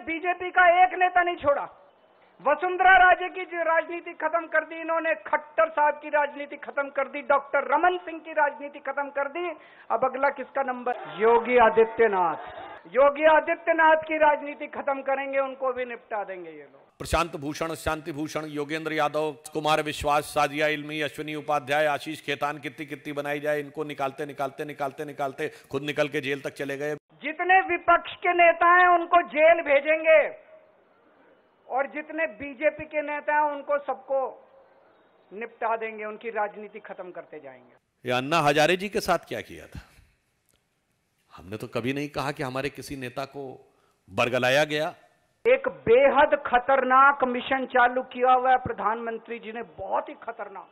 BJP का एक नेता नहीं छोड़ा। वसुंधरा राजे की जो राजनीति खत्म कर दी इन्होंने, खट्टर साहब की राजनीति खत्म कर दी, डॉक्टर रमन सिंह की राजनीति खत्म कर दी। अब अगला किसका नंबर? योगी आदित्यनाथ। योगी आदित्यनाथ की राजनीति खत्म करेंगे, उनको भी निपटा देंगे ये लोग। प्रशांत भूषण, शांति भूषण, योगेंद्र यादव, कुमार विश्वास, साजिया इल्मी, अश्विनी उपाध्याय, आशीष खेतान, कितनी बनाई जाए, इनको निकालते खुद निकल के जेल तक चले गए। जितने विपक्ष के नेता हैं उनको जेल भेजेंगे और जितने बीजेपी के नेता हैं उनको सबको निपटा देंगे, उनकी राजनीति खत्म करते जाएंगे। ये अन्ना हजारे जी के साथ क्या किया था? हमने तो कभी नहीं कहा कि हमारे किसी नेता को बरगलाया गया। एक बेहद खतरनाक मिशन चालू किया हुआ है प्रधानमंत्री जी ने, बहुत ही खतरनाक।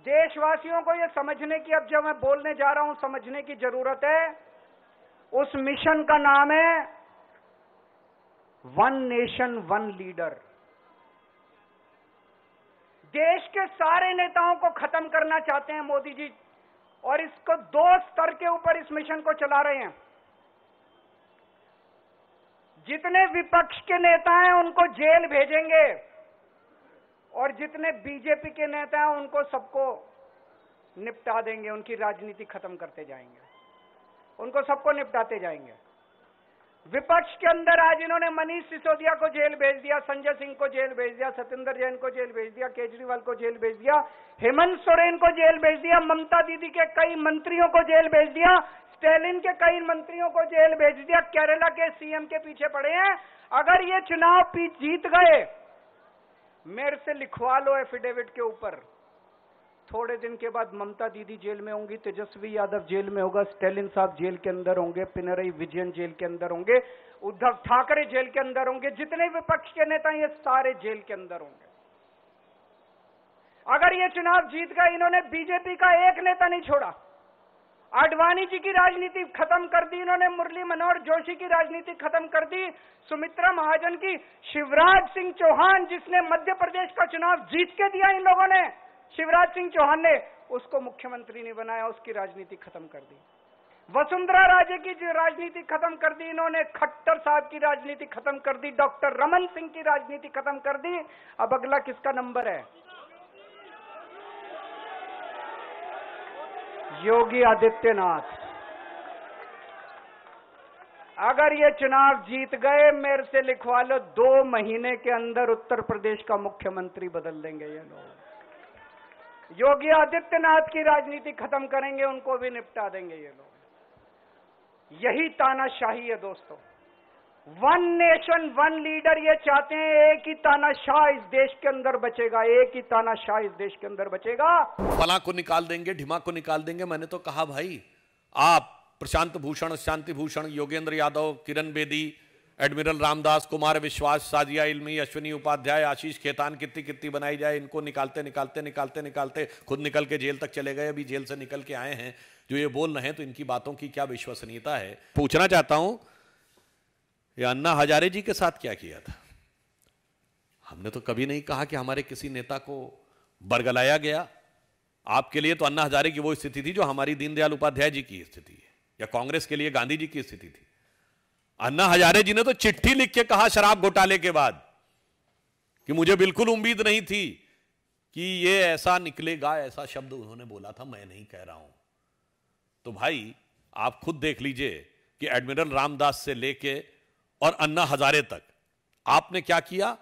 देशवासियों को यह समझने की, अब जब मैं बोलने जा रहा हूं, समझने की जरूरत है। उस मिशन का नाम है वन नेशन वन लीडर। देश के सारे नेताओं को खत्म करना चाहते हैं मोदी जी, और इसको 2 स्तर के ऊपर इस मिशन को चला रहे हैं। जितने विपक्ष के नेता हैं उनको जेल भेजेंगे और जितने बीजेपी के नेता हैं उनको सबको निपटा देंगे, उनकी राजनीति खत्म करते जाएंगे, उनको सबको निपटाते जाएंगे। विपक्ष के अंदर आज इन्होंने मनीष सिसोदिया को जेल भेज दिया, संजय सिंह को जेल भेज दिया, सत्येंद्र जैन को जेल भेज दिया, केजरीवाल को जेल भेज दिया, हेमंत सोरेन को जेल भेज दिया, ममता दीदी के कई मंत्रियों को जेल भेज दिया, स्टालिन के कई मंत्रियों को जेल भेज दिया, केरला के सीएम के पीछे पड़े हैं। अगर ये चुनाव जीत गए, मेरे से लिखवा लो एफिडेविट के ऊपर, थोड़े दिन के बाद ममता दीदी जेल में होंगी, तेजस्वी यादव जेल में होगा, स्टालिन साहब जेल के अंदर होंगे, पिनरई विजयन जेल के अंदर होंगे, उद्धव ठाकरे जेल के अंदर होंगे, जितने विपक्ष के नेता ये सारे जेल के अंदर होंगे। अगर ये चुनाव जीत गए, इन्होंने बीजेपी का एक नेता नहीं छोड़ा। आडवाणी जी की राजनीति खत्म कर दी इन्होंने, मुरली मनोहर जोशी की राजनीति खत्म कर दी, सुमित्रा महाजन की, शिवराज सिंह चौहान जिसने मध्य प्रदेश का चुनाव जीत के दिया इन लोगों ने, शिवराज सिंह चौहान ने उसको मुख्यमंत्री नहीं बनाया, उसकी राजनीति खत्म कर दी। वसुंधरा राजे की जो राजनीति खत्म कर दी इन्होंने, खट्टर साहब की राजनीति खत्म कर दी, डॉक्टर रमन सिंह की राजनीति खत्म कर दी। अब अगला किसका नंबर है? योगी आदित्यनाथ। अगर ये चुनाव जीत गए, मेरे से लिखवा लो, 2 महीने के अंदर उत्तर प्रदेश का मुख्यमंत्री बदल देंगे ये लोग। योगी आदित्यनाथ की राजनीति खत्म करेंगे, उनको भी निपटा देंगे ये लोग। यही तानाशाही है दोस्तों। वन नेशन वन लीडर ये चाहते हैं, एक ही तानाशाह इस देश के अंदर बचेगा, एक ही तानाशाह इस देश के अंदर बचेगा। फला को निकाल देंगे, ढिमा को निकाल देंगे। मैंने तो कहा भाई, आप प्रशांत भूषण, शांति भूषण, योगेंद्र यादव, किरण बेदी, एडमिरल रामदास, कुमार विश्वास, साजिया इल्मी, अश्विनी उपाध्याय, आशीष खेतान, कितनी बनाई जाए, इनको निकालते खुद निकल के जेल तक चले गए। अभी जेल से निकल के आए हैं, जो ये बोल रहे हैं, तो इनकी बातों की क्या विश्वसनीयता है? पूछना चाहता हूं, ये अन्ना हजारे जी के साथ क्या किया था? हमने तो कभी नहीं कहा कि हमारे किसी नेता को बरगलाया गया। आपके लिए तो अन्ना हजारे की वो स्थिति थी जो हमारी दीनदयाल उपाध्याय जी की स्थिति है, या कांग्रेस के लिए गांधी जी की स्थिति थी। अन्ना हजारे जी ने तो चिट्ठी लिख के कहा शराब घोटाले के बाद कि मुझे बिल्कुल उम्मीद नहीं थी कि ये ऐसा निकलेगा, ऐसा शब्द उन्होंने बोला था, मैं नहीं कह रहा हूं। तो भाई आप खुद देख लीजिए कि एडमिरल रामदास से लेके और अन्ना हजारे तक आपने क्या किया।